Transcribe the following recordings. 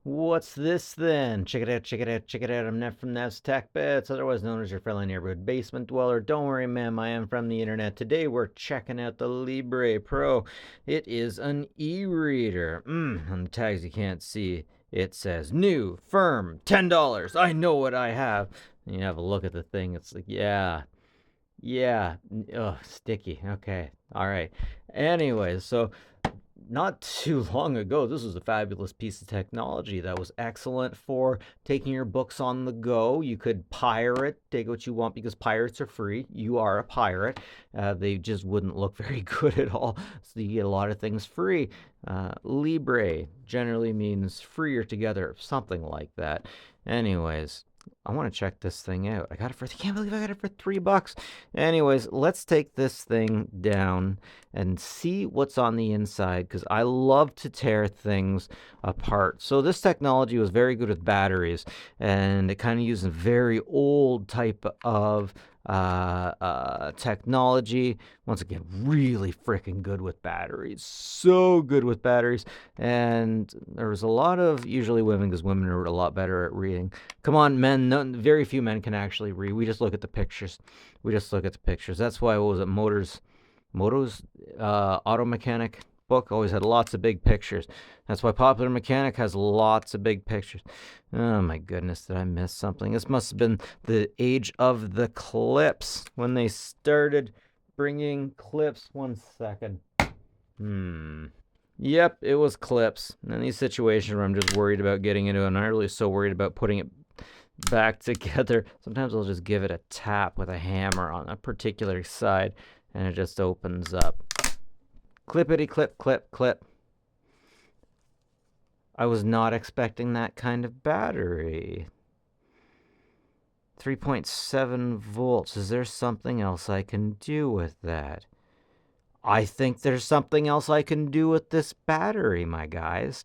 What's this then? Check it out, check it out, check it out. I'm Nev from Nev's Tech Bits, otherwise known as your friendly neighborhood basement dweller. Don't worry, ma'am, I am from the internet. Today we're checking out the Libre Pro. It is an e-reader. On the tags you can't see, it says new, firm, $10. I know what I have. And you have a look at the thing, it's like, yeah. Ugh, sticky. Okay, all right. Anyways, so not too long ago, this was a fabulous piece of technology that was excellent for taking your books on the go. You could pirate, take what you want because pirates are free. You are a pirate. They just wouldn't look very good at all. So you get a lot of things free. Libre generally means freer together, something like that. Anyways, I want to check this thing out. I can't believe I got it for $3. Anyways, let's take this thing down and see what's on the inside because I love to tear things apart. So this technology was very good with batteries, and it kind of used a very old type of technology. Once again, really freaking good with batteries. So good with batteries. And there was a lot of, usually women, because women are a lot better at reading. Come on, men. Very few men can actually read. We just look at the pictures. That's why, what was it, Moto's auto mechanic book always had lots of big pictures. That's why Popular Mechanic has lots of big pictures. Oh my goodness, did I miss something? This must have been the age of the clips when they started bringing clips. 1 second. Yep, it was clips. In these situations where I'm just worried about getting into it, and I'm not really so worried about putting it back together. Sometimes I'll just give it a tap with a hammer on a particular side, and it just opens up. Clippity clip, clip, clip. I was not expecting that kind of battery. 3.7 volts. Is there something else I can do with that? I think there's something else I can do with this battery, my guys.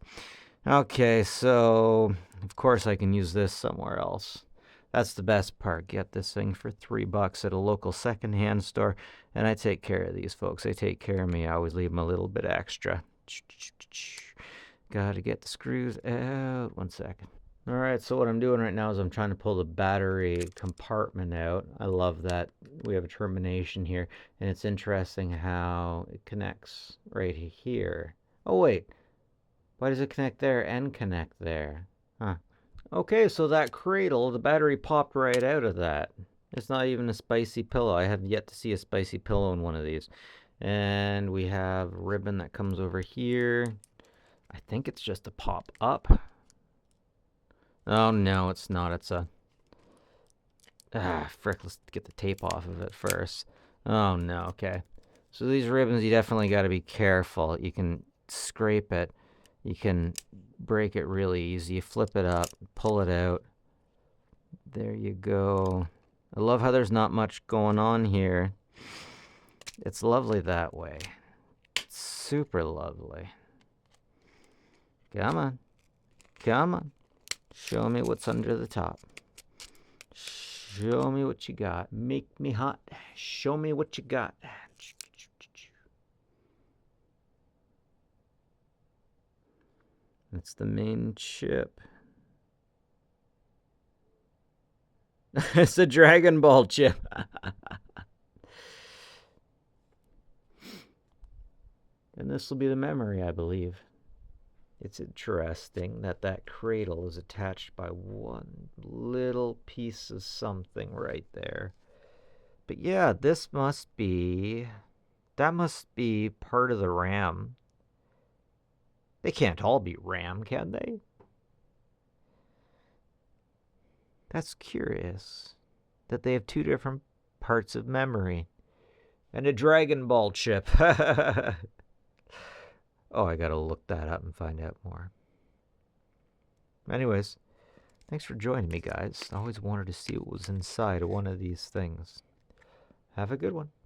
Okay, so of course I can use this somewhere else. That's the best part. Get this thing for $3 at a local secondhand store, and I take care of these folks. They take care of me. I always leave them a little bit extra. Gotta get the screws out. 1 second. All right, so what I'm doing right now is I'm trying to pull the battery compartment out. I love that we have a termination here, and it's interesting how it connects right here. Oh, wait. Why does it connect there and connect there? Huh. Okay, so that cradle, the battery popped right out of that. It's not even a spicy pillow. I have yet to see a spicy pillow in one of these. And we have ribbon that comes over here. I think it's just a pop up. Oh, no, it's not. It's a... frick, let's get the tape off of it first. Oh, no, okay. So these ribbons, you definitely got to be careful. You can scrape it. You can break it really easy. You flip it up, pull it out. There you go. I love how there's not much going on here. It's lovely that way. It's super lovely. Come on. Come on. Show me what's under the top. Show me what you got. Make me hot. Show me what you got. That's the main chip. It's a Dragon Ball chip. And this will be the memory, I believe. It's interesting that that cradle is attached by one little piece of something right there. But yeah, that must be part of the RAM. They can't all be RAM, can they? That's curious that they have two different parts of memory. And a Dragon Ball chip. Oh, I gotta look that up and find out more. Anyways, thanks for joining me, guys. I always wanted to see what was inside of one of these things. Have a good one.